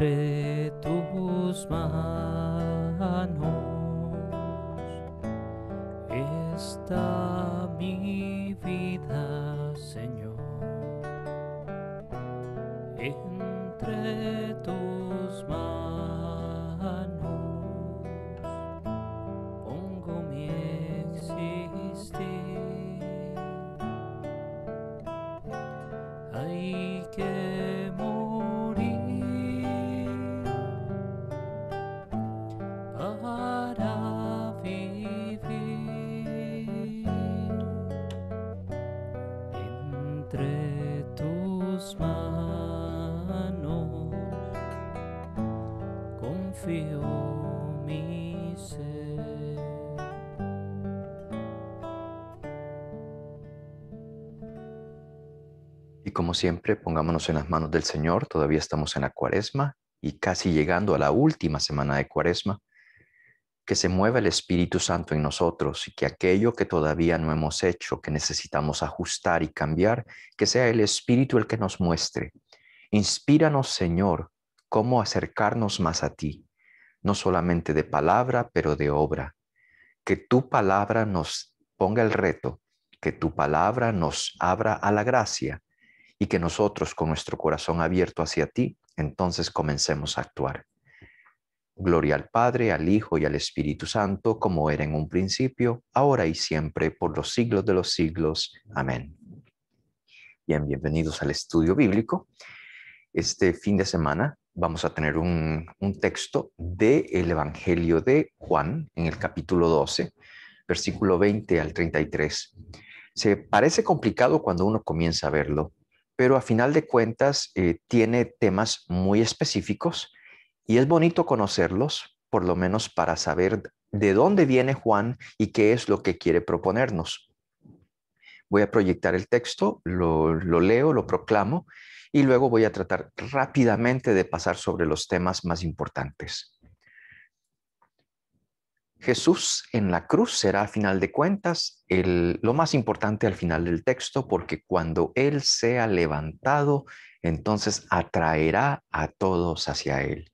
entre tus manos está mi vida, Señor. Entre tus manos pongo mi existir. Hay que morir para vivir. Entre tus manos confío mi ser. Y como siempre, pongámonos en las manos del Señor. Todavía estamos en la Cuaresma y casi llegando a la última semana de Cuaresma. Que se mueva el Espíritu Santo en nosotros y que aquello que todavía no hemos hecho, que necesitamos ajustar y cambiar, que sea el Espíritu el que nos muestre. Inspíranos, Señor, cómo acercarnos más a ti, no solamente de palabra, pero de obra. Que tu palabra nos ponga el reto, que tu palabra nos abra a la gracia y que nosotros, con nuestro corazón abierto hacia ti, entonces comencemos a actuar. Gloria al Padre, al Hijo y al Espíritu Santo, como era en un principio, ahora y siempre, por los siglos de los siglos. Amén. Bien, bienvenidos al estudio bíblico. Este fin de semana vamos a tener un texto del Evangelio de Juan, en el capítulo 12, versículo 20 al 33. Se parece complicado cuando uno comienza a verlo, pero a final de cuentas tiene temas muy específicos y es bonito conocerlos, por lo menos para saber de dónde viene Juan y qué es lo que quiere proponernos. Voy a proyectar el texto, lo leo, lo proclamo y luego voy a tratar rápidamente de pasar sobre los temas más importantes. Jesús en la cruz será, a final de cuentas, lo más importante al final del texto, porque cuando Él sea levantado, entonces atraerá a todos hacia Él.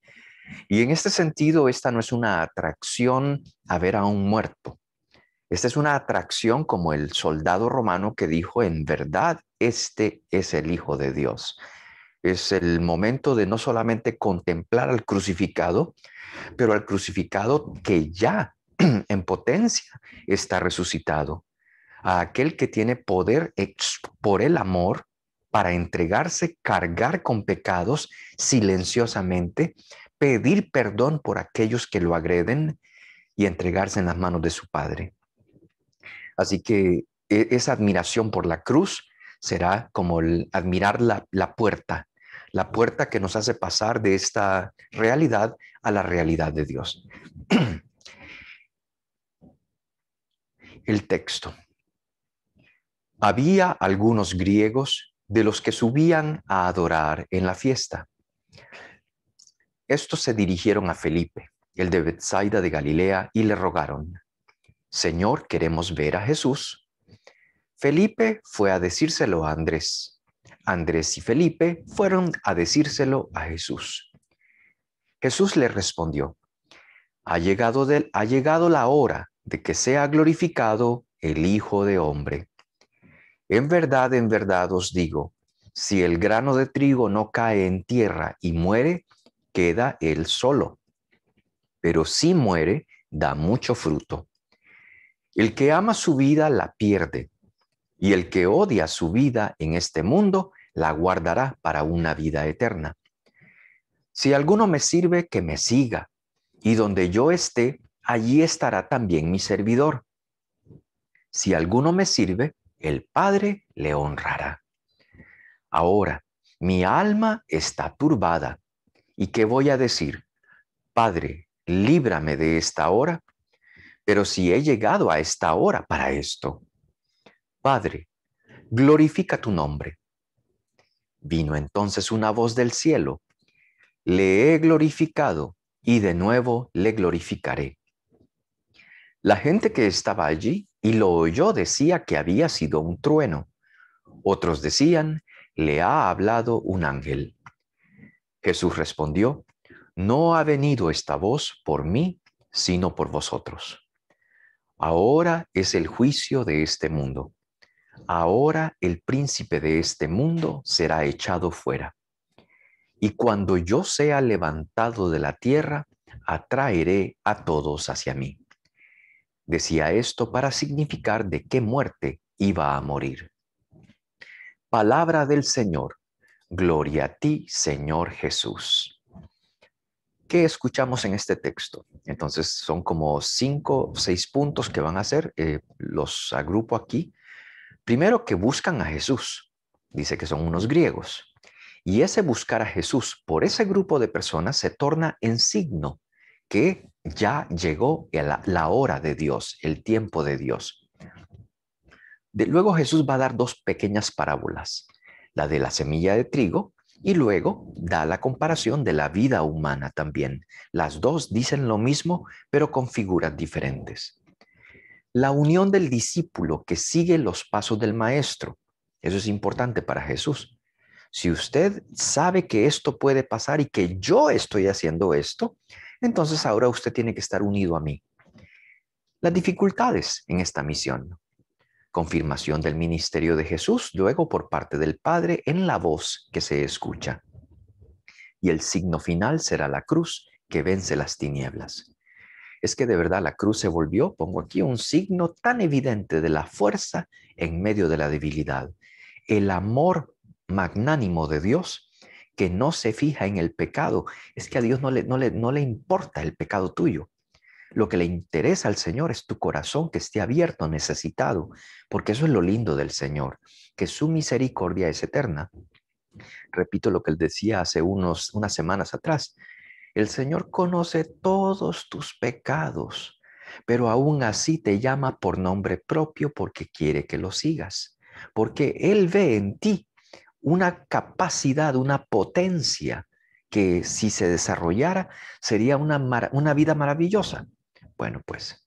Y en este sentido, esta no es una atracción a ver a un muerto. Esta es una atracción como el soldado romano que dijo, en verdad, este es el Hijo de Dios. Es el momento de no solamente contemplar al crucificado, pero al crucificado que ya en potencia está resucitado, a aquel que tiene poder por el amor para entregarse, cargar con pecados silenciosamente, pedir perdón por aquellos que lo agreden y entregarse en las manos de su Padre. Así que esa admiración por la cruz será como admirar la puerta que nos hace pasar de esta realidad a la realidad de Dios. El texto. Había algunos griegos de los que subían a adorar en la fiesta. Estos se dirigieron a Felipe, el de Betsaida de Galilea, y le rogaron: Señor, queremos ver a Jesús. Felipe fue a decírselo a Andrés. Andrés y Felipe fueron a decírselo a Jesús. Jesús le respondió: ha llegado la hora de que sea glorificado el Hijo de Hombre. En verdad os digo, si el grano de trigo no cae en tierra y muere, queda él solo. Pero si muere, da mucho fruto. El que ama su vida la pierde, y el que odia su vida en este mundo la guardará para una vida eterna. Si alguno me sirve, que me siga, y donde yo esté, allí estará también mi servidor. Si alguno me sirve, el Padre le honrará. Ahora, mi alma está turbada. ¿Y qué voy a decir? Padre, líbrame de esta hora. Pero si he llegado a esta hora para esto. Padre, glorifica tu nombre. Vino entonces una voz del cielo. Le he glorificado y de nuevo le glorificaré. La gente que estaba allí y lo oyó decía que había sido un trueno. Otros decían, le ha hablado un ángel. Jesús respondió: No ha venido esta voz por mí, sino por vosotros. Ahora es el juicio de este mundo. Ahora el príncipe de este mundo será echado fuera. Y cuando yo sea levantado de la tierra, atraeré a todos hacia mí. Decía esto para significar de qué muerte iba a morir. Palabra del Señor. Gloria a ti, Señor Jesús. ¿Qué escuchamos en este texto? Entonces son como 5 o 6 puntos que van a hacer. Los agrupo aquí. Primero, que buscan a Jesús. Dice que son unos griegos. Y ese buscar a Jesús por ese grupo de personas se torna en signo que ya llegó la hora de Dios, el tiempo de Dios. Luego Jesús va a dar 2 pequeñas parábolas, la de la semilla de trigo y luego da la comparación de la vida humana también. Las 2 dicen lo mismo, pero con figuras diferentes. La unión del discípulo que sigue los pasos del maestro. Eso es importante para Jesús. Si usted sabe que esto puede pasar y que yo estoy haciendo esto, entonces ahora usted tiene que estar unido a mí. Las dificultades en esta misión. Confirmación del ministerio de Jesús, luego por parte del Padre en la voz que se escucha. Y el signo final será la cruz que vence las tinieblas. Es que de verdad la cruz se volvió, pongo aquí, un signo tan evidente de la fuerza en medio de la debilidad. El amor magnánimo de Dios que no se fija en el pecado. Es que a Dios no le importa el pecado tuyo. Lo que le interesa al Señor es tu corazón que esté abierto, necesitado, porque eso es lo lindo del Señor, que su misericordia es eterna. Repito lo que él decía hace unas semanas atrás. El Señor conoce todos tus pecados, pero aún así te llama por nombre propio porque quiere que lo sigas, porque Él ve en ti una capacidad, una potencia que si se desarrollara sería una vida maravillosa. Bueno, pues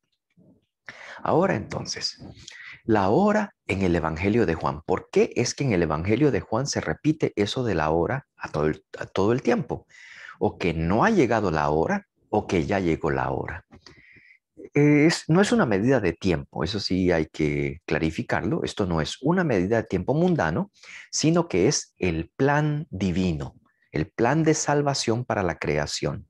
ahora entonces, la hora en el Evangelio de Juan. ¿Por qué es que en el Evangelio de Juan se repite eso de la hora a todo el tiempo? O que no ha llegado la hora o que ya llegó la hora. No es una medida de tiempo, eso sí hay que clarificarlo. Esto no es una medida de tiempo mundano, sino que es el plan divino, el plan de salvación para la creación.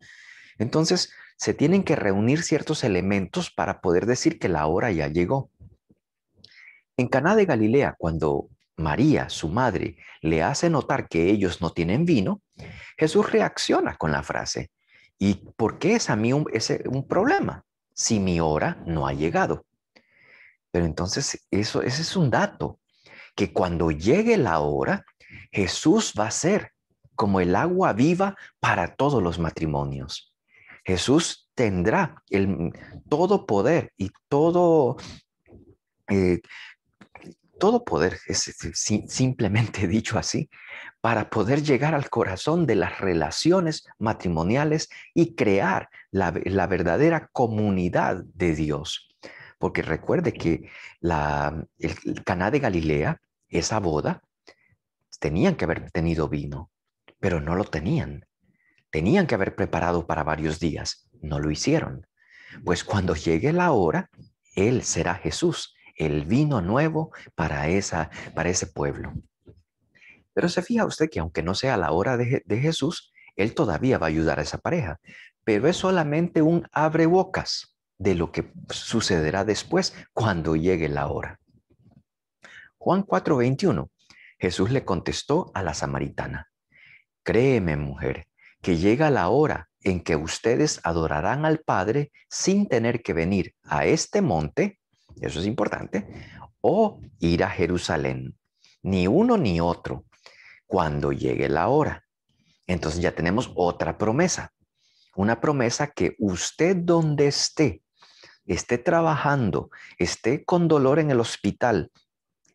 Entonces, se tienen que reunir ciertos elementos para poder decir que la hora ya llegó. En Caná de Galilea, cuando María, su madre, le hace notar que ellos no tienen vino, Jesús reacciona con la frase: ¿y por qué es a mí un problema si mi hora no ha llegado? Pero entonces ese es un dato, que cuando llegue la hora, Jesús va a ser como el agua viva para todos los matrimonios. Jesús tendrá todo poder y eh, todo poder, simplemente dicho así, para poder llegar al corazón de las relaciones matrimoniales y crear la verdadera comunidad de Dios. Porque recuerde que el Caná de Galilea, esa boda, tenían que haber tenido vino, pero no lo tenían. Tenían que haber preparado para varios días, no lo hicieron. Pues cuando llegue la hora, Él será Jesús, el vino nuevo para ese pueblo. Pero se fija usted que aunque no sea la hora de Jesús, Él todavía va a ayudar a esa pareja. Pero es solamente un abrebocas de lo que sucederá después cuando llegue la hora. Juan 4:21. Jesús le contestó a la samaritana: créeme, mujer, que llega la hora en que ustedes adorarán al Padre sin tener que venir a este monte, eso es importante, o ir a Jerusalén. Ni uno ni otro, cuando llegue la hora. Entonces ya tenemos otra promesa, una promesa que usted donde esté trabajando, esté con dolor en el hospital,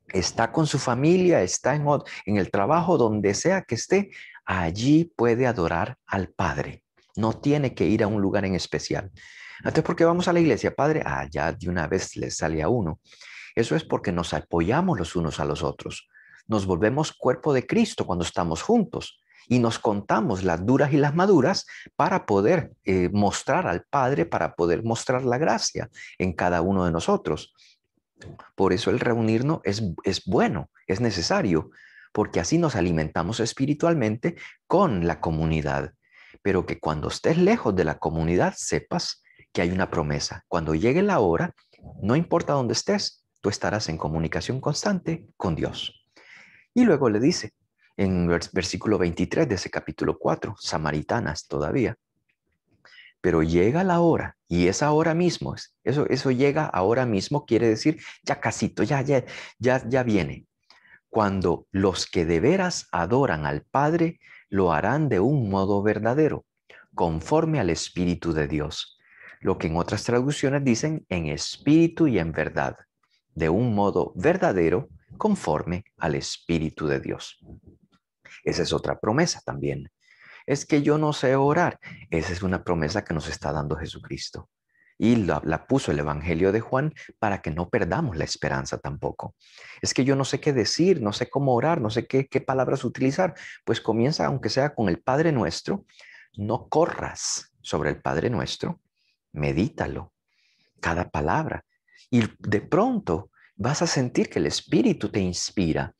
está con su familia, está en el trabajo, donde sea que esté, allí puede adorar al Padre. No tiene que ir a un lugar en especial. Entonces, ¿por qué vamos a la iglesia, Padre? Ya de una vez le sale a uno. Eso es porque nos apoyamos los unos a los otros. Nos volvemos cuerpo de Cristo cuando estamos juntos. y nos contamos las duras y las maduras para poder mostrar al Padre, para poder mostrar la gracia en cada uno de nosotros. Por eso el reunirnos es bueno, es necesario, porque así nos alimentamos espiritualmente con la comunidad. Pero que cuando estés lejos de la comunidad sepas que hay una promesa. Cuando llegue la hora, no importa dónde estés, tú estarás en comunicación constante con Dios. Y luego le dice, en versículo 23 de ese capítulo 4, samaritanas todavía, pero llega la hora y es ahora mismo, eso llega ahora mismo, quiere decir ya casito, ya viene. Cuando los que de veras adoran al Padre lo harán de un modo verdadero, conforme al Espíritu de Dios. Lo que en otras traducciones dicen en espíritu y en verdad, de un modo verdadero, conforme al Espíritu de Dios. Esa es otra promesa también. Es que yo no sé orar. Esa es una promesa que nos está dando Jesucristo. Y la puso el Evangelio de Juan para que no perdamos la esperanza tampoco. Es que yo no sé qué decir, no sé cómo orar, no sé qué palabras utilizar. Pues comienza, aunque sea con el Padre Nuestro, no corras sobre el Padre Nuestro, medítalo, cada palabra. Y de pronto vas a sentir que el Espíritu te inspira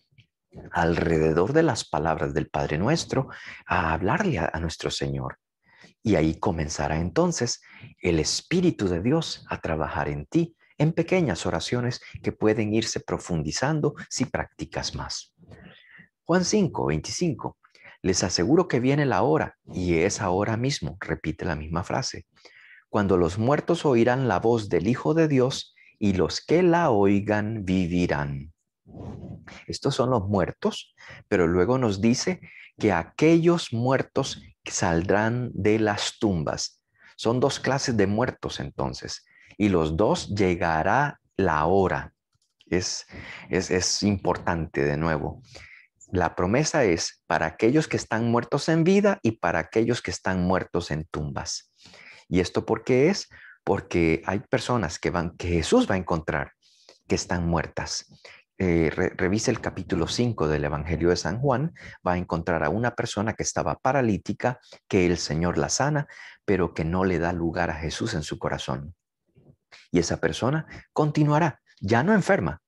alrededor de las palabras del Padre Nuestro a hablarle a nuestro Señor. Y ahí comenzará entonces el Espíritu de Dios a trabajar en ti en pequeñas oraciones que pueden irse profundizando si practicas más. Juan 5:25. Les aseguro que viene la hora, y es ahora mismo, repite la misma frase, cuando los muertos oirán la voz del Hijo de Dios y los que la oigan vivirán. Estos son los muertos, pero luego nos dice que aquellos muertos saldrán de las tumbas. Son dos clases de muertos entonces, y los dos llegará la hora. Es importante de nuevo. La promesa es para aquellos que están muertos en vida y para aquellos que están muertos en tumbas. ¿Y esto por qué es? Porque hay personas que Jesús va a encontrar que están muertas. Revise el capítulo 5 del Evangelio de San Juan, va a encontrar a una persona que estaba paralítica, que el Señor la sana, pero que no le da lugar a Jesús en su corazón. Y esa persona continuará, ya no enferma,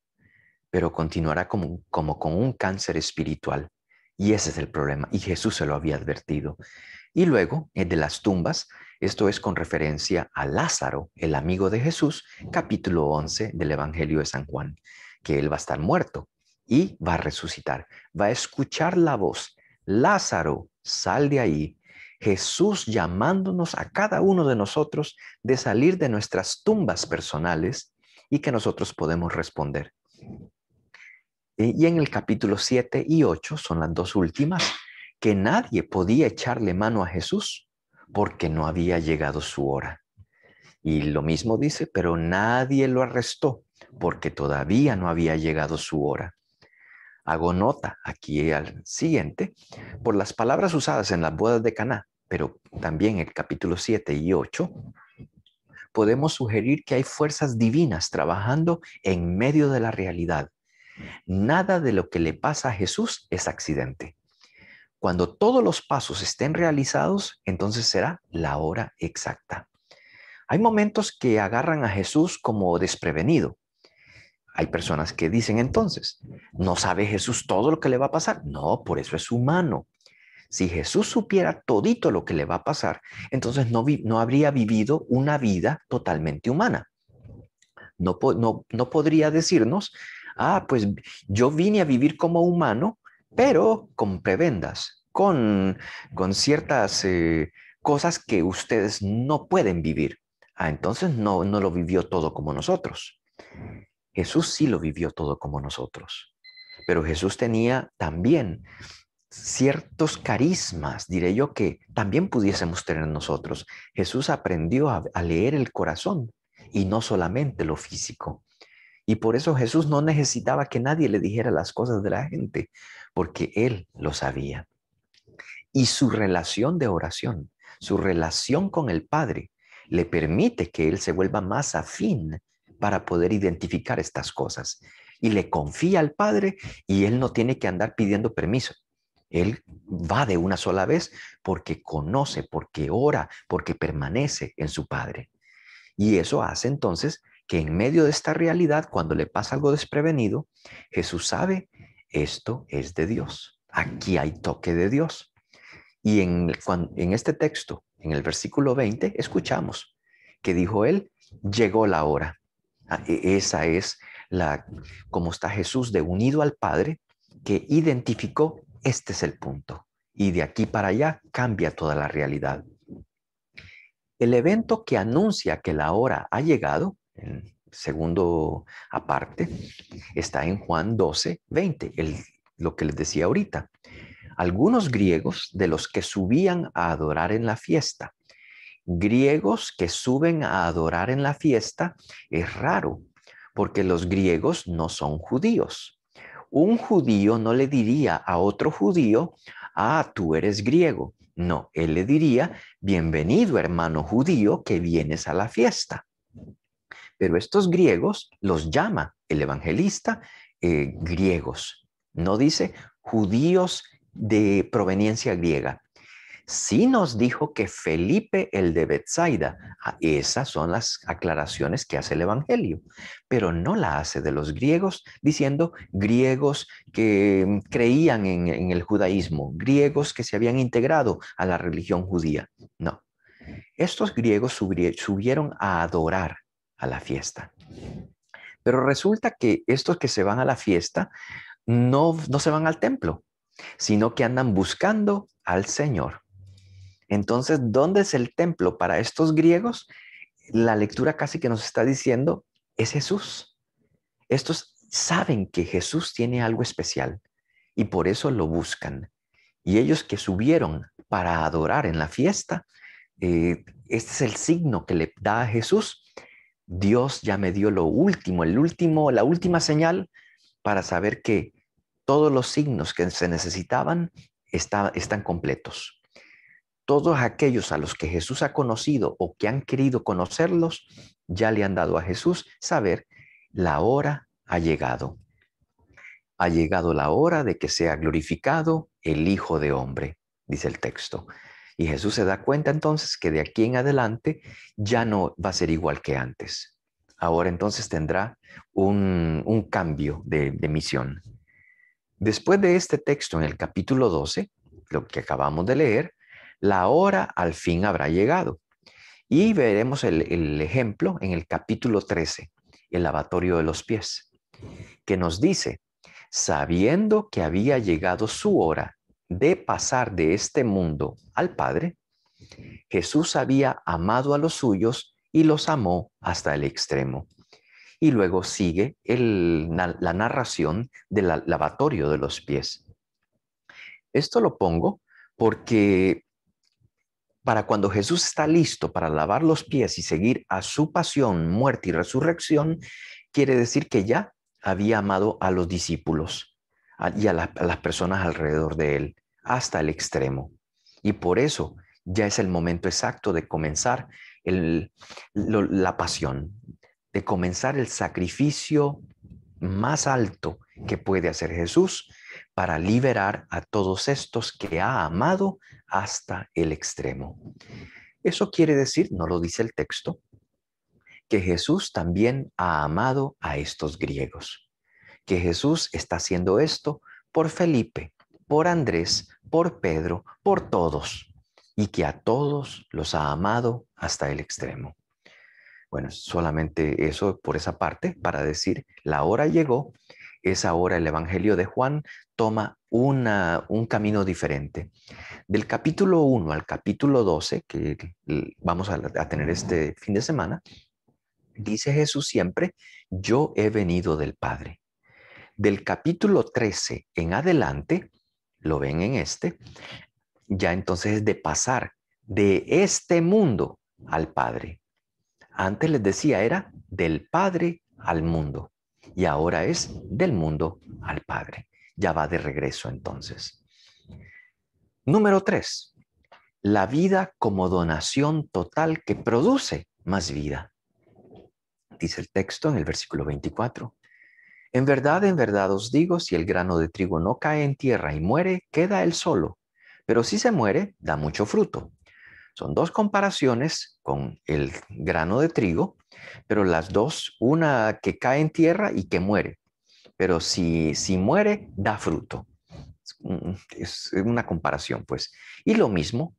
pero continuará como con un cáncer espiritual. Y ese es el problema, y Jesús se lo había advertido. Y luego, de las tumbas, esto es con referencia a Lázaro, el amigo de Jesús, capítulo 11 del Evangelio de San Juan, que él va a estar muerto y va a resucitar, va a escuchar la voz, Lázaro, sal de ahí, Jesús llamándonos a cada uno de nosotros de salir de nuestras tumbas personales y que nosotros podemos responder. Y en el capítulo 7 y 8 son las dos últimas, que nadie podía echarle mano a Jesús porque no había llegado su hora. Y lo mismo dice, pero nadie lo arrestó porque todavía no había llegado su hora. Hago nota aquí al siguiente por las palabras usadas en las bodas de Caná, pero también en el capítulo 7 y 8 podemos sugerir que hay fuerzas divinas trabajando en medio de la realidad. Nada de lo que le pasa a Jesús es accidente. Cuando todos los pasos estén realizados, entonces será la hora exacta. Hay momentos que agarran a Jesús como desprevenido. Hay personas que dicen entonces, ¿no sabe Jesús todo lo que le va a pasar? No, por eso es humano. Si Jesús supiera todito lo que le va a pasar, entonces no habría vivido una vida totalmente humana. No podría decirnos, pues yo vine a vivir como humano, pero con prebendas, con ciertas cosas que ustedes no pueden vivir. Entonces no lo vivió todo como nosotros. Jesús sí lo vivió todo como nosotros, pero Jesús tenía también ciertos carismas, diré yo, que también pudiésemos tener nosotros. Jesús aprendió a leer el corazón y no solamente lo físico. Y por eso Jesús no necesitaba que nadie le dijera las cosas de la gente, porque Él lo sabía. Y su relación de oración, su relación con el Padre, le permite que Él se vuelva más afín para poder identificar estas cosas. Y le confía al Padre y Él no tiene que andar pidiendo permiso. Él va de una sola vez porque conoce, porque ora, porque permanece en su Padre. Y eso hace entonces que en medio de esta realidad, cuando le pasa algo desprevenido, Jesús sabe, esto es de Dios. Aquí hay toque de Dios. Y en este texto, en el versículo 20, escuchamos que dijo él, llegó la hora. Esa es como está Jesús de unido al Padre, que identificó, este es el punto. Y de aquí para allá cambia toda la realidad. El evento que anuncia que la hora ha llegado, en segundo aparte, está en Juan 12, 20, lo que les decía ahorita. Algunos griegos de los que subían a adorar en la fiesta. Griegos que suben a adorar en la fiesta es raro, porque los griegos no son judíos. Un judío no le diría a otro judío, ah, tú eres griego. No, él le diría, bienvenido hermano judío que vienes a la fiesta. Pero estos griegos los llama el evangelista griegos. No dice judíos de proveniencia griega. Sí nos dijo que Felipe el de Betsaida, esas son las aclaraciones que hace el Evangelio, pero no la hace de los griegos diciendo griegos que creían en el judaísmo, griegos que se habían integrado a la religión judía. No, estos griegos subieron a adorar a la fiesta. Pero resulta que estos que se van a la fiesta no se van al templo, sino que andan buscando al Señor. Entonces, ¿dónde es el templo para estos griegos? La lectura casi que nos está diciendo, es Jesús. Estos saben que Jesús tiene algo especial y por eso lo buscan. Y ellos que subieron para adorar en la fiesta, este es el signo que le da a Jesús. Dios ya me dio lo último, la última señal para saber que todos los signos que se necesitaban están completos. Todos aquellos a los que Jesús ha conocido o que han querido conocerlos, ya le han dado a Jesús saber, la hora ha llegado. Ha llegado la hora de que sea glorificado el Hijo de Hombre, dice el texto. Y Jesús se da cuenta entonces que de aquí en adelante ya no va a ser igual que antes. Ahora entonces tendrá un cambio de misión. Después de este texto en el capítulo 12, lo que acabamos de leer, la hora al fin habrá llegado. Y veremos el ejemplo en el capítulo 13, el lavatorio de los pies, que nos dice, sabiendo que había llegado su hora de pasar de este mundo al Padre, Jesús había amado a los suyos y los amó hasta el extremo. Y luego sigue la narración del lavatorio de los pies. Esto lo pongo porque para cuando Jesús está listo para lavar los pies y seguir a su pasión, muerte y resurrección, quiere decir que ya había amado a los discípulos y a las personas alrededor de él hasta el extremo. Y por eso ya es el momento exacto de comenzar la pasión, de comenzar el sacrificio más alto que puede hacer Jesús para liberar a todos estos que ha amado hasta el extremo. Eso quiere decir, no lo dice el texto, que Jesús también ha amado a estos griegos, que Jesús está haciendo esto por Felipe, por Andrés, por Pedro, por todos, y que a todos los ha amado hasta el extremo. Bueno, solamente eso por esa parte, para decir, la hora llegó, es ahora el Evangelio de Juan toma un camino diferente. Del capítulo 1 al capítulo 12, que vamos a tener este fin de semana, dice Jesús siempre, yo he venido del Padre. Del capítulo 13 en adelante, lo ven en ya entonces es de pasar de este mundo al Padre. Antes les decía, era del Padre al mundo y ahora es del mundo al Padre. Ya va de regreso entonces. Número 3. La vida como donación total que produce más vida. Dice el texto en el versículo 24. en verdad os digo, si el grano de trigo no cae en tierra y muere, queda él solo. Pero si se muere, da mucho fruto. Son dos comparaciones con el grano de trigo, pero las dos, una que cae en tierra y que muere. Pero si muere, da fruto. Es una comparación, pues. Y lo mismo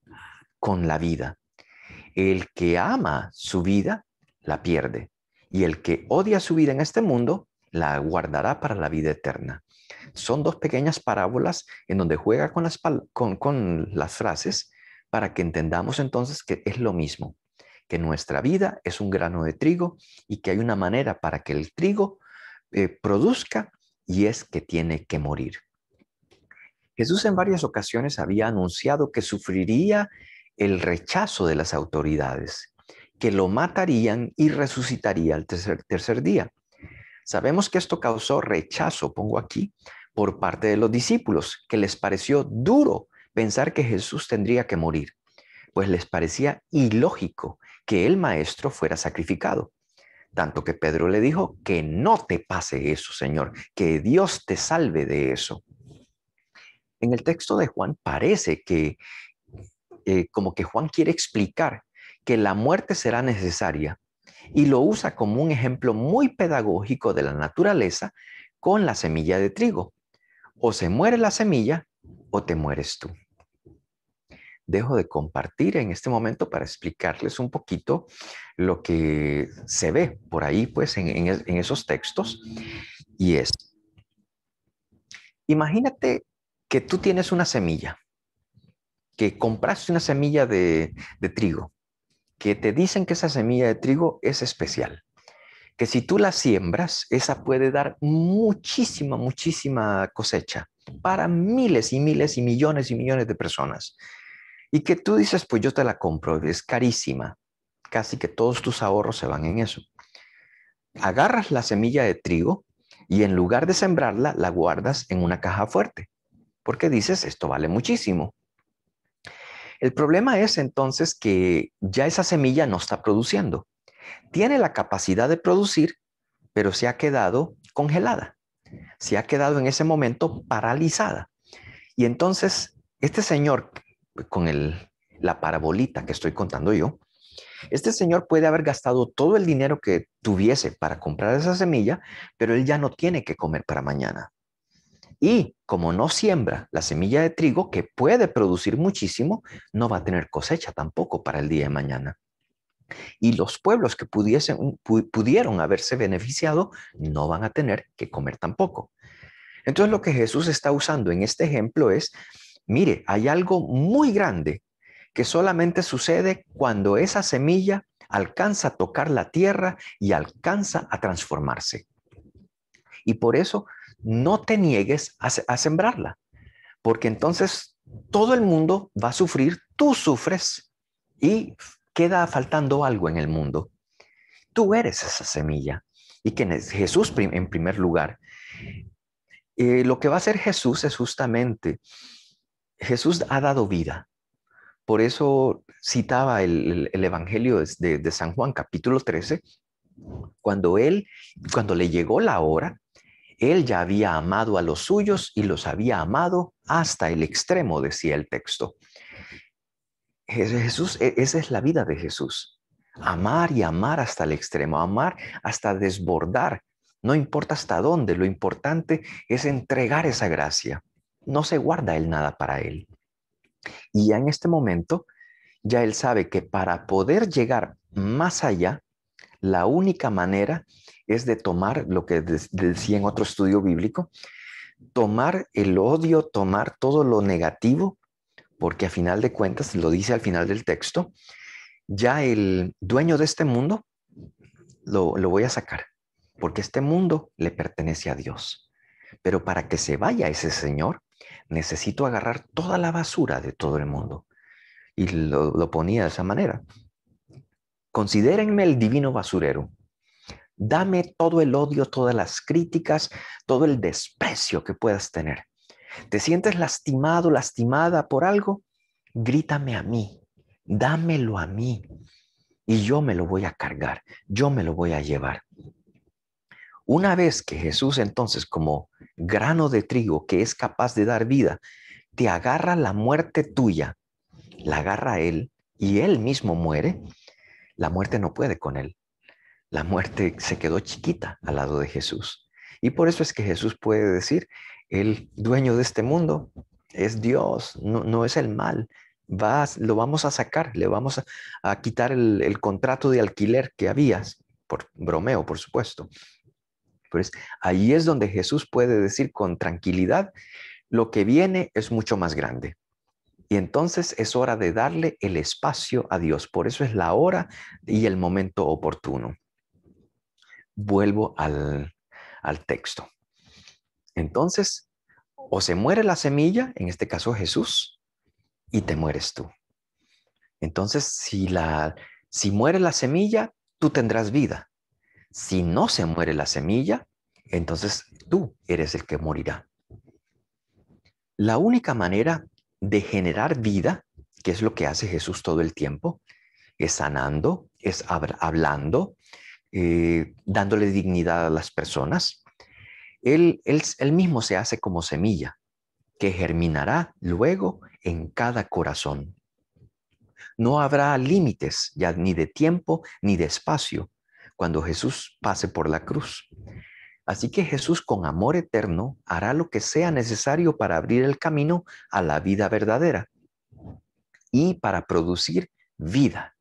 con la vida. El que ama su vida, la pierde. Y el que odia su vida en este mundo, la guardará para la vida eterna. Son dos pequeñas parábolas en donde juega con las frases para que entendamos entonces que es lo mismo, que nuestra vida es un grano de trigo y que hay una manera para que el trigo produzca y es que tiene que morir. Jesús en varias ocasiones había anunciado que sufriría el rechazo de las autoridades, que lo matarían y resucitaría al tercer día. Sabemos que esto causó rechazo, pongo aquí, por parte de los discípulos, que les pareció duro pensar que Jesús tendría que morir, pues les parecía ilógico que el maestro fuera sacrificado. Tanto que Pedro le dijo que no te pase eso, Señor, que Dios te salve de eso. En el texto de Juan parece que como que Juan quiere explicar que la muerte será necesaria y lo usa como un ejemplo muy pedagógico de la naturaleza con la semilla de trigo. O se muere la semilla o te mueres tú. Dejo de compartir en este momento para explicarles un poquito lo que se ve por ahí, pues, en esos textos. Y es, imagínate que tú tienes una semilla, que compraste una semilla de trigo, que te dicen que esa semilla de trigo es especial, que si tú la siembras, esa puede dar muchísima, muchísima cosecha para miles y miles y millones de personas. Y que tú dices, pues yo te la compro, es carísima, casi que todos tus ahorros se van en eso. Agarras la semilla de trigo y en lugar de sembrarla, la guardas en una caja fuerte, porque dices, esto vale muchísimo. El problema es entonces que ya esa semilla no está produciendo. Tiene la capacidad de producir, pero se ha quedado congelada. Se ha quedado en ese momento paralizada. Y entonces, este señor, con la parabolita que estoy contando yo, este señor puede haber gastado todo el dinero que tuviese para comprar esa semilla, pero él ya no tiene que comer para mañana. Y como no siembra la semilla de trigo, que puede producir muchísimo, no va a tener cosecha tampoco para el día de mañana. Y los pueblos que pudieron haberse beneficiado no van a tener que comer tampoco. Entonces lo que Jesús está usando en este ejemplo es, mire, hay algo muy grande que solamente sucede cuando esa semilla alcanza a tocar la tierra y alcanza a transformarse. Y por eso no te niegues a sembrarla, porque entonces todo el mundo va a sufrir, tú sufres y queda faltando algo en el mundo. Tú eres esa semilla. Y que Jesús en primer lugar. Lo que va a hacer Jesús es justamente, Jesús ha dado vida. Por eso citaba el Evangelio de San Juan, capítulo 13, cuando le llegó la hora, él ya había amado a los suyos y los había amado hasta el extremo, decía el texto. Jesús, esa es la vida de Jesús. Amar y amar hasta el extremo, amar hasta desbordar. No importa hasta dónde, lo importante es entregar esa gracia. No se guarda él nada para él. Y ya en este momento, ya él sabe que para poder llegar más allá, la única manera es de tomar lo que decía en otro estudio bíblico, tomar el odio, tomar todo lo negativo, porque a final de cuentas, lo dice al final del texto, ya el dueño de este mundo lo voy a sacar, porque este mundo le pertenece a Dios. Pero para que se vaya ese señor, necesito agarrar toda la basura de todo el mundo. Y lo ponía de esa manera. Considérenme el divino basurero. Dame todo el odio, todas las críticas, todo el desprecio que puedas tener. ¿Te sientes lastimado, lastimada por algo? Grítame a mí, dámelo a mí y yo me lo voy a cargar, yo me lo voy a llevar. Una vez que Jesús entonces, como grano de trigo que es capaz de dar vida, te agarra la muerte tuya, la agarra a él y él mismo muere, la muerte no puede con él. La muerte se quedó chiquita al lado de Jesús. Y por eso es que Jesús puede decir, el dueño de este mundo es Dios, no es el mal. Lo vamos a sacar, le vamos a quitar el contrato de alquiler que habías, por bromeo, por supuesto. Pues ahí es donde Jesús puede decir con tranquilidad, lo que viene es mucho más grande. Y entonces es hora de darle el espacio a Dios. Por eso es la hora y el momento oportuno. Vuelvo al texto. Entonces, o se muere la semilla, en este caso Jesús, y te mueres tú. Entonces, si muere la semilla, tú tendrás vida. Si no se muere la semilla, entonces tú eres el que morirá. La única manera de generar vida, que es lo que hace Jesús todo el tiempo, es sanando, es hablando, dándole dignidad a las personas. Él mismo se hace como semilla que germinará luego en cada corazón. No habrá límites ya ni de tiempo ni de espacio cuando Jesús pase por la cruz. Así que Jesús con amor eterno hará lo que sea necesario para abrir el camino a la vida verdadera y para producir vida.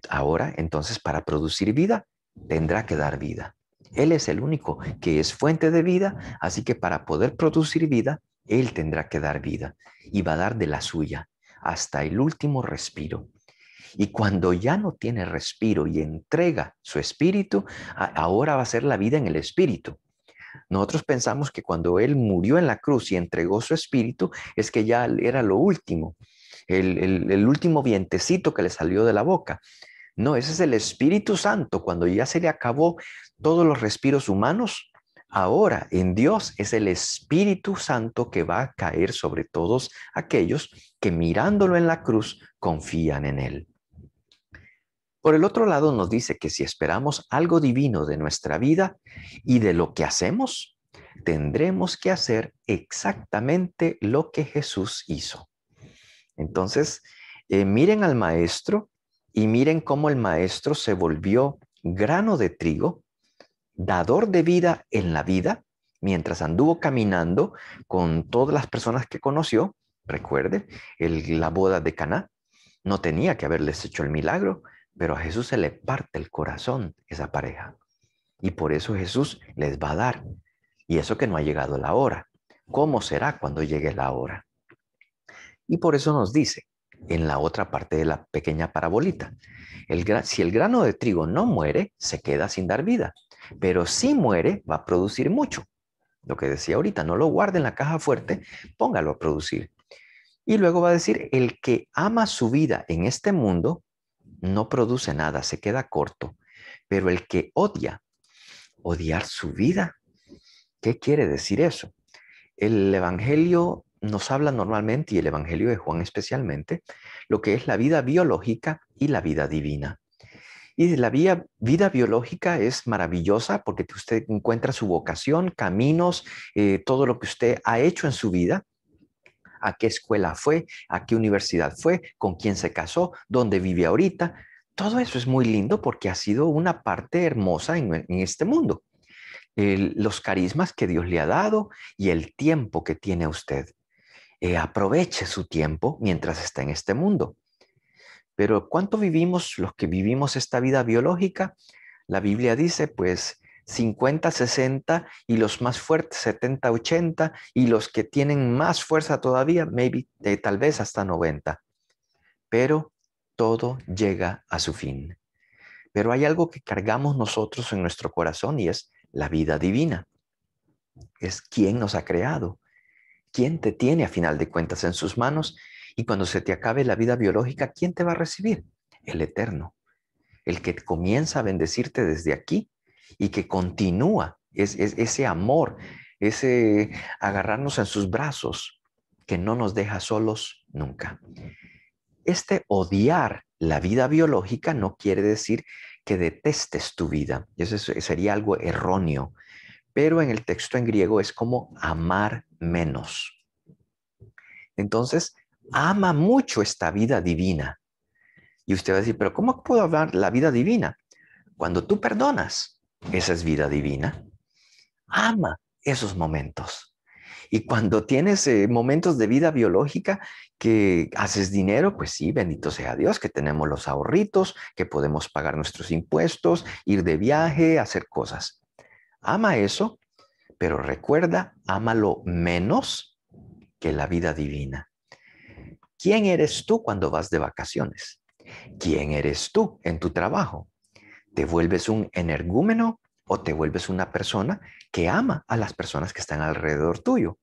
Ahora, entonces, para producir vida, tendrá que dar vida. Él es el único que es fuente de vida, así que para poder producir vida, Él tendrá que dar vida y va a dar de la suya hasta el último respiro. Y cuando ya no tiene respiro y entrega su espíritu, ahora va a ser la vida en el espíritu. Nosotros pensamos que cuando Él murió en la cruz y entregó su espíritu, es que ya era lo último, el último vientecito que le salió de la boca. No, ese es el Espíritu Santo. Cuando ya se le acabó todos los respiros humanos, ahora en Dios es el Espíritu Santo que va a caer sobre todos aquellos que mirándolo en la cruz confían en Él. Por el otro lado nos dice que si esperamos algo divino de nuestra vida y de lo que hacemos, tendremos que hacer exactamente lo que Jesús hizo. Entonces, miren al maestro y miren cómo el maestro se volvió grano de trigo, dador de vida en la vida, mientras anduvo caminando con todas las personas que conoció. Recuerden, la boda de Caná no tenía que haberles hecho el milagro, pero a Jesús se le parte el corazón esa pareja. Y por eso Jesús les va a dar. Y eso que no ha llegado la hora. ¿Cómo será cuando llegue la hora? Y por eso nos dice en la otra parte de la pequeña parabolita, si el grano de trigo no muere, se queda sin dar vida, pero si muere, va a producir mucho. Lo que decía ahorita, no lo guarde en la caja fuerte, póngalo a producir. Y luego va a decir, el que ama su vida en este mundo, no produce nada, se queda corto, pero el que odiar su vida, ¿qué quiere decir eso? El Evangelio nos habla normalmente, y el Evangelio de Juan especialmente, lo que es la vida biológica y la vida divina. Y la vida biológica es maravillosa porque usted encuentra su vocación, caminos, todo lo que usted ha hecho en su vida, a qué escuela fue, a qué universidad fue, con quién se casó, dónde vive ahorita. Todo eso es muy lindo porque ha sido una parte hermosa en este mundo. Los carismas que Dios le ha dado y el tiempo que tiene usted. Aproveche su tiempo mientras está en este mundo. Pero ¿cuánto vivimos los que vivimos esta vida biológica? La Biblia dice, pues, 50, 60 y los más fuertes 70, 80 y los que tienen más fuerza todavía, tal vez hasta 90. Pero todo llega a su fin. Pero hay algo que cargamos nosotros en nuestro corazón y es la vida divina. Es quién nos ha creado, quién te tiene a final de cuentas en sus manos y cuando se te acabe la vida biológica, ¿quién te va a recibir? El Eterno, el que comienza a bendecirte desde aquí y que continúa es ese amor, ese agarrarnos en sus brazos que no nos deja solos nunca. Este odiar la vida biológica no quiere decir que detestes tu vida. Y eso sería algo erróneo. Pero en el texto en griego es como amar menos. Entonces, ama mucho esta vida divina. Y usted va a decir, pero ¿cómo puedo hablar la vida divina? Cuando tú perdonas, esa es vida divina. Ama esos momentos. Y cuando tienes momentos de vida biológica que haces dinero, pues sí, bendito sea Dios, que tenemos los ahorritos, que podemos pagar nuestros impuestos, ir de viaje, hacer cosas. Ama eso, pero recuerda, ámalo menos que la vida divina. ¿Quién eres tú cuando vas de vacaciones? ¿Quién eres tú en tu trabajo? ¿Te vuelves un energúmeno o te vuelves una persona que ama a las personas que están alrededor tuyo?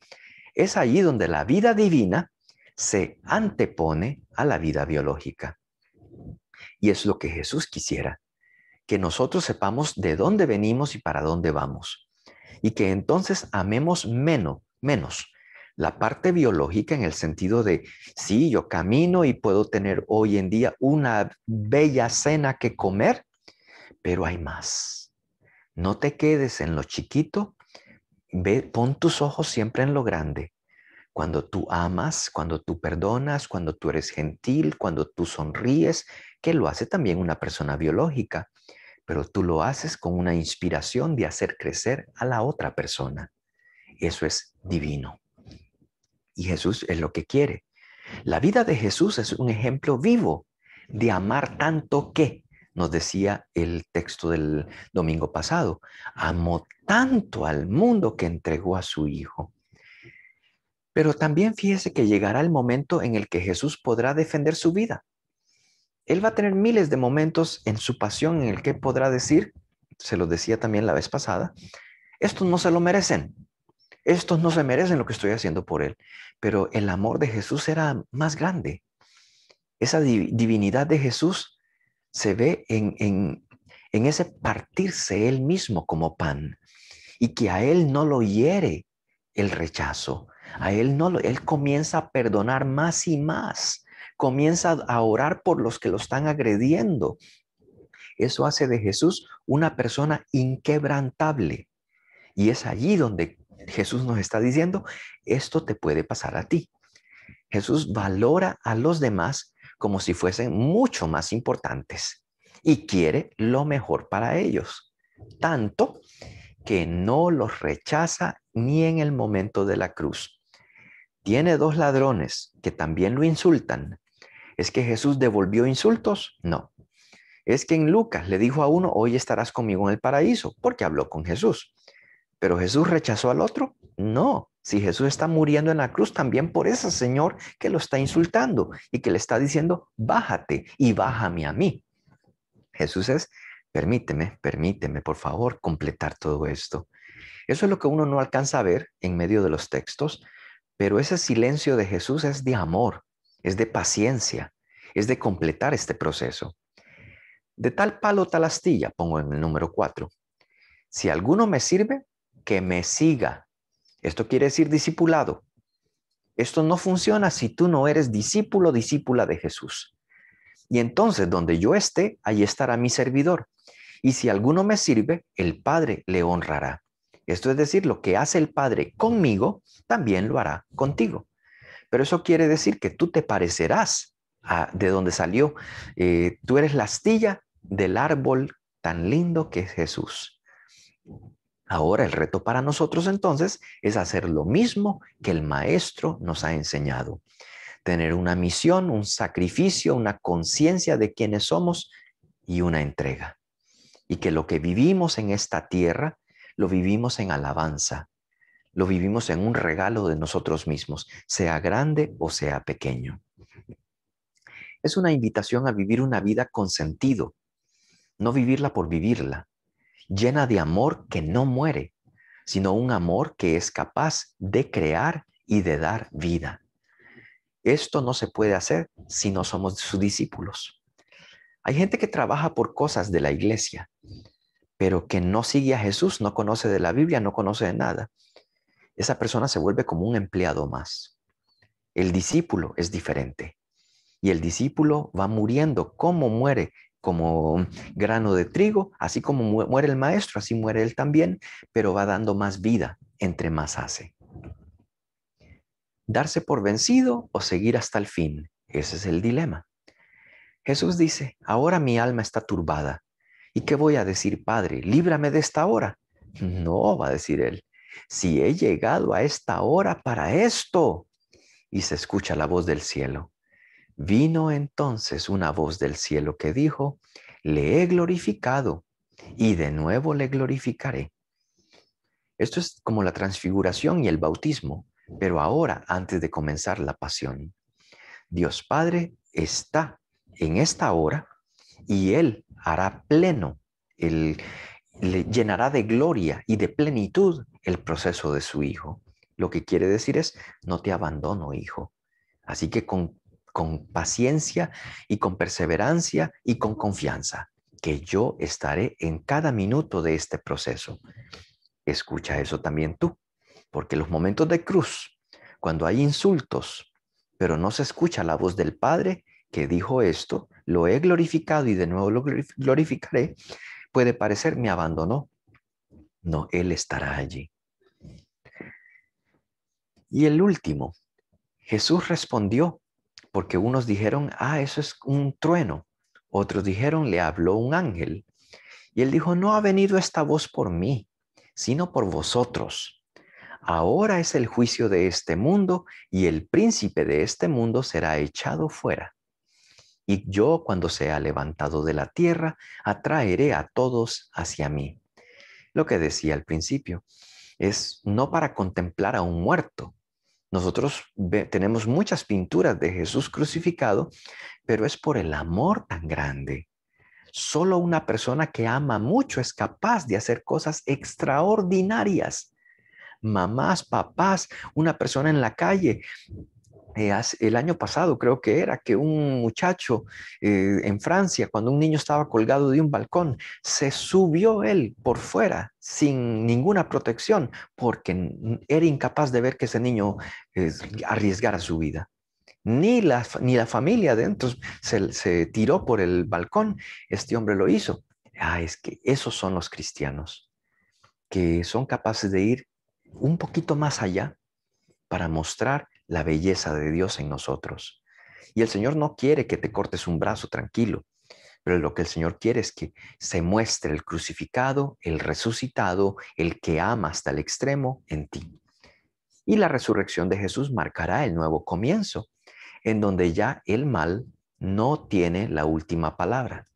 Es allí donde la vida divina se antepone a la vida biológica. Y es lo que Jesús quisiera, que nosotros sepamos de dónde venimos y para dónde vamos. Y que entonces amemos menos la parte biológica en el sentido de, sí, yo camino y puedo tener hoy en día una bella cena que comer, pero hay más. No te quedes en lo chiquito, pon tus ojos siempre en lo grande. Cuando tú amas, cuando tú perdonas, cuando tú eres gentil, cuando tú sonríes, que lo hace también una persona biológica, pero tú lo haces con una inspiración de hacer crecer a la otra persona. Eso es divino. Y Jesús es lo que quiere. La vida de Jesús es un ejemplo vivo de amar tanto que, nos decía el texto del domingo pasado, amó tanto al mundo que entregó a su Hijo. Pero también fíjese que llegará el momento en el que Jesús podrá defender su vida. Él va a tener miles de momentos en su pasión en el que podrá decir, se lo decía también la vez pasada, estos no se lo merecen, estos no se merecen lo que estoy haciendo por él. Pero el amor de Jesús era más grande. Esa divinidad de Jesús se ve en ese partirse él mismo como pan y que a él no lo hiere el rechazo. A él no él comienza a perdonar más y más. Comienza a orar por los que lo están agrediendo. Eso hace de Jesús una persona inquebrantable. Y es allí donde Jesús nos está diciendo, esto te puede pasar a ti. Jesús valora a los demás como si fuesen mucho más importantes y quiere lo mejor para ellos, tanto que no los rechaza ni en el momento de la cruz. Tiene dos ladrones que también lo insultan. ¿Es que Jesús devolvió insultos? No. Es que en Lucas le dijo a uno, hoy estarás conmigo en el paraíso, porque habló con Jesús. ¿Pero Jesús rechazó al otro? No. Si Jesús está muriendo en la cruz, también por ese Señor que lo está insultando y que le está diciendo, bájate y bájame a mí. Jesús es, permíteme, por favor, completar todo esto. Eso es lo que uno no alcanza a ver en medio de los textos, pero ese silencio de Jesús es de amor, es de paciencia, es de completar este proceso. De tal palo, tal astilla, pongo en el número 4. Si alguno me sirve, que me siga. Esto quiere decir discipulado. Esto no funciona si tú no eres discípulo, discípula de Jesús. Y entonces, donde yo esté, ahí estará mi servidor. Y si alguno me sirve, el Padre le honrará. Esto es decir, lo que hace el Padre conmigo, también lo hará contigo. Pero eso quiere decir que tú te parecerás de donde salió. Tú eres la astilla del árbol tan lindo que es Jesús. Ahora el reto para nosotros entonces es hacer lo mismo que el Maestro nos ha enseñado. Tener una misión, un sacrificio, una conciencia de quiénes somos y una entrega. Y que lo que vivimos en esta tierra, lo vivimos en alabanza, lo vivimos en un regalo de nosotros mismos, sea grande o sea pequeño. Es una invitación a vivir una vida con sentido, no vivirla por vivirla, llena de amor que no muere, sino un amor que es capaz de crear y de dar vida. Esto no se puede hacer si no somos sus discípulos. Hay gente que trabaja por cosas de la iglesia, pero que no sigue a Jesús, no conoce de la Biblia, no conoce de nada. Esa persona se vuelve como un empleado más. El discípulo es diferente y el discípulo va muriendo como muere como grano de trigo, así como muere el maestro, así muere él también, pero va dando más vida entre más hace. ¿Darse por vencido o seguir hasta el fin? Ese es el dilema. Jesús dice, ahora mi alma está turbada. ¿Y qué voy a decir, Padre? Líbrame de esta hora. No, va a decir él, si he llegado a esta hora para esto. Y se escucha la voz del cielo. Vino entonces una voz del cielo que dijo, le he glorificado y de nuevo le glorificaré. Esto es como la transfiguración y el bautismo, pero ahora antes de comenzar la pasión. Dios Padre está en esta hora y Él hará pleno, Él le llenará de gloria y de plenitud el proceso de su Hijo. Lo que quiere decir es, no te abandono, hijo. Así que con paciencia y con perseverancia y con confianza, que yo estaré en cada minuto de este proceso. Escucha eso también tú, porque los momentos de cruz, cuando hay insultos, pero no se escucha la voz del Padre que dijo esto, lo he glorificado y de nuevo lo glorificaré, puede parecer me abandonó. No, Él estará allí. Y el último, Jesús respondió, porque unos dijeron, eso es un trueno. Otros dijeron, le habló un ángel. Y él dijo, no ha venido esta voz por mí, sino por vosotros. Ahora es el juicio de este mundo y el príncipe de este mundo será echado fuera. Y yo, cuando sea levantado de la tierra, atraeré a todos hacia mí. Lo que decía al principio es no para contemplar a un muerto. Nosotros tenemos muchas pinturas de Jesús crucificado, pero es por el amor tan grande. Solo una persona que ama mucho es capaz de hacer cosas extraordinarias. Mamás, papás, una persona en la calle. El año pasado creo que era que un muchacho en Francia, cuando un niño estaba colgado de un balcón, se subió él por fuera sin ninguna protección porque era incapaz de ver que ese niño arriesgara su vida. Ni la familia adentro se tiró por el balcón, este hombre lo hizo. Es que esos son los cristianos, que son capaces de ir un poquito más allá para mostrar la belleza de Dios en nosotros. Y el Señor no quiere que te cortes un brazo tranquilo, pero lo que el Señor quiere es que se muestre el crucificado, el resucitado, el que ama hasta el extremo en ti. Y la resurrección de Jesús marcará el nuevo comienzo, en donde ya el mal no tiene la última palabra.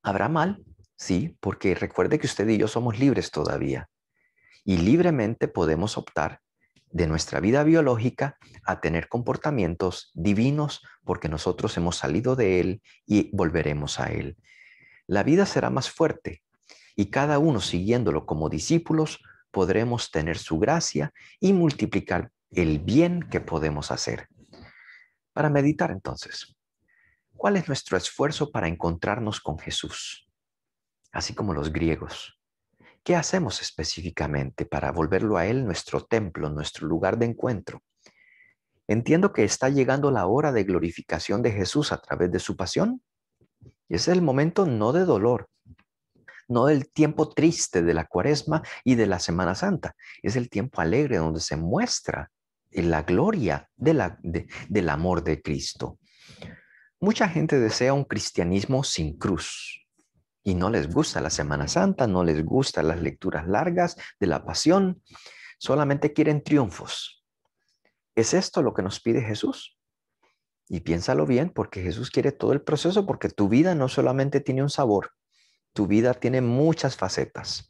¿Habrá mal? Sí, porque recuerde que usted y yo somos libres todavía. Y libremente podemos optar de nuestra vida biológica a tener comportamientos divinos porque nosotros hemos salido de Él y volveremos a Él. La vida será más fuerte y cada uno siguiéndolo como discípulos podremos tener su gracia y multiplicar el bien que podemos hacer. Para meditar entonces, ¿cuál es nuestro esfuerzo para encontrarnos con Jesús? Así como los griegos. ¿Qué hacemos específicamente para volverlo a Él nuestro templo, nuestro lugar de encuentro? Entiendo que está llegando la hora de glorificación de Jesús a través de su pasión. Y ese es el momento no de dolor, no del tiempo triste de la Cuaresma y de la Semana Santa. Es el tiempo alegre donde se muestra la gloria del amor de Cristo. Mucha gente desea un cristianismo sin cruz. Y no les gusta la Semana Santa, no les gustan las lecturas largas de la pasión, solamente quieren triunfos. ¿Es esto lo que nos pide Jesús? Y piénsalo bien, porque Jesús quiere todo el proceso, porque tu vida no solamente tiene un sabor, tu vida tiene muchas facetas.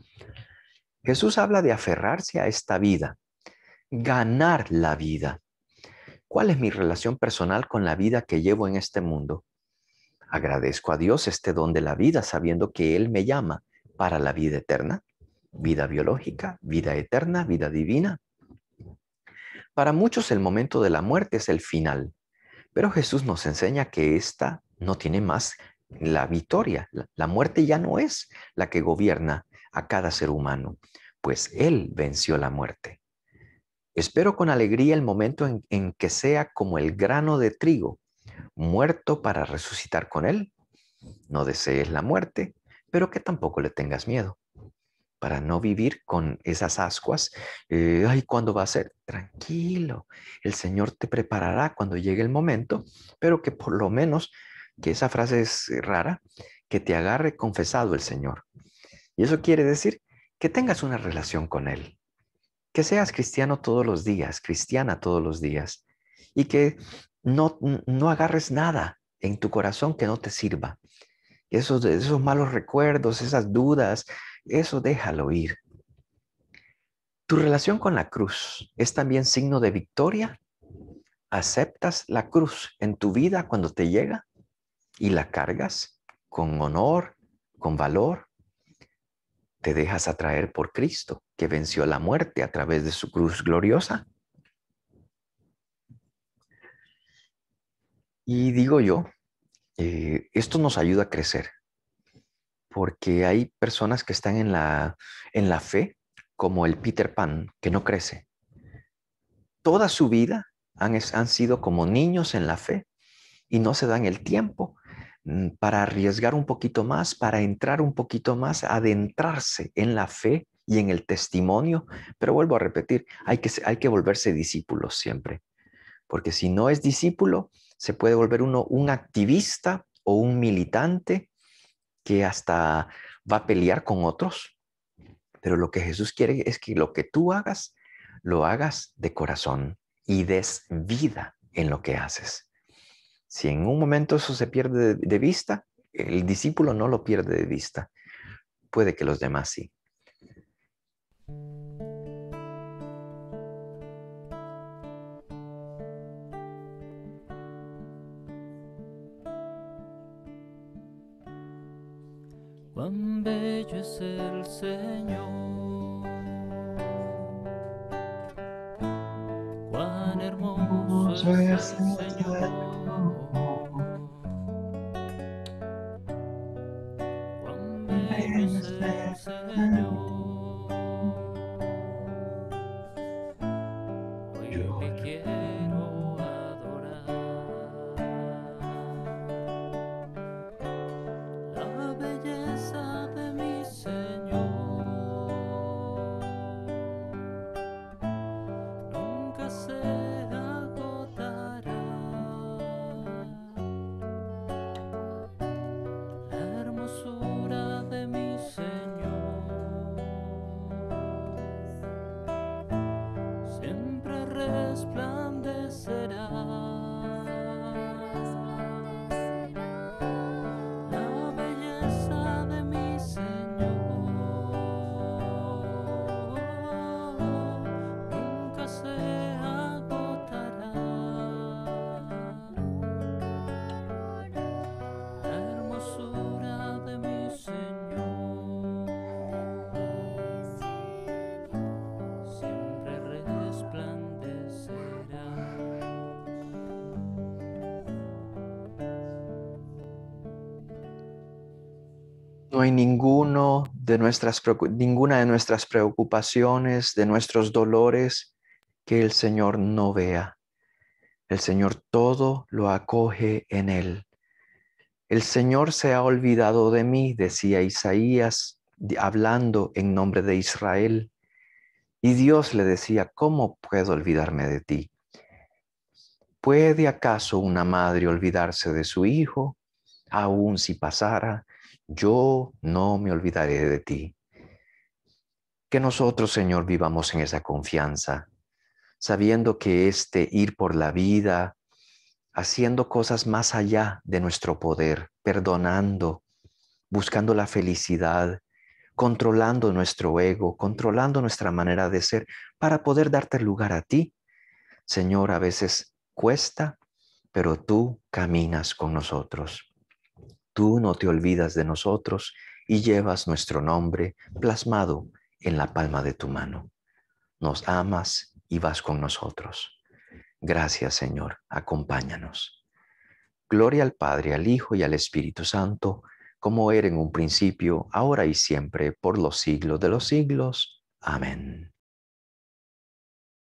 Jesús habla de aferrarse a esta vida, ganar la vida. ¿Cuál es mi relación personal con la vida que llevo en este mundo? Agradezco a Dios este don de la vida, sabiendo que Él me llama para la vida eterna, vida biológica, vida eterna, vida divina. Para muchos el momento de la muerte es el final, pero Jesús nos enseña que esta no tiene más la victoria. La muerte ya no es la que gobierna a cada ser humano, pues Él venció la muerte. Espero con alegría el momento en que sea como el grano de trigo, muerto para resucitar con Él. No desees la muerte, pero que tampoco le tengas miedo, para no vivir con esas ascuas. Ay, ¿cuándo va a ser? Tranquilo, el Señor te preparará cuando llegue el momento, pero que por lo menos, que esa frase es rara, que te agarre confesado el Señor. Y eso quiere decir que tengas una relación con Él, que seas cristiano todos los días, cristiana todos los días, y que no agarres nada en tu corazón que no te sirva. Esos malos recuerdos, esas dudas, eso déjalo ir. ¿Tu relación con la cruz es también signo de victoria? ¿Aceptas la cruz en tu vida cuando te llega y la cargas con honor, con valor? ¿Te dejas atraer por Cristo, que venció la muerte a través de su cruz gloriosa? Y digo yo, esto nos ayuda a crecer, porque hay personas que están en la fe, como el Peter Pan, que no crece. Toda su vida han sido como niños en la fe y no se dan el tiempo para arriesgar un poquito más, para entrar un poquito más, adentrarse en la fe y en el testimonio. Pero vuelvo a repetir, hay que volverse discípulos siempre, porque si no es discípulo, se puede volver uno un activista o un militante que hasta va a pelear con otros. Pero lo que Jesús quiere es que lo que tú hagas, lo hagas de corazón y des vida en lo que haces. Si en un momento eso se pierde de vista, el discípulo no lo pierde de vista. Puede que los demás sí. Cuán bello es el Señor, cuán hermoso es el Señor, cuán bello es el Señor. Hoy le quiero adorar. La belleza de mi Señor nunca se agotará. La hermosura de mi Señor siempre resplandecerá. La belleza de mi Señor nunca se agotará. La hermosura de mi Señor siempre resplandecerá. No hay ninguna de nuestras preocupaciones, de nuestros dolores, que el Señor no vea. El Señor todo lo acoge en Él. El Señor se ha olvidado de mí, decía Isaías, hablando en nombre de Israel. Y Dios le decía, ¿cómo puedo olvidarme de ti? ¿Puede acaso una madre olvidarse de su hijo? Aun si pasara, yo no me olvidaré de ti. Que nosotros, Señor, vivamos en esa confianza, sabiendo que este ir por la vida, haciendo cosas más allá de nuestro poder, perdonando, buscando la felicidad, controlando nuestro ego, controlando nuestra manera de ser para poder darte lugar a ti. Señor, a veces cuesta, pero tú caminas con nosotros. Tú no te olvidas de nosotros y llevas nuestro nombre plasmado en la palma de tu mano. Nos amas y vas con nosotros. Gracias, Señor. Acompáñanos. Gloria al Padre, al Hijo y al Espíritu Santo, como era en un principio, ahora y siempre, por los siglos de los siglos. Amén.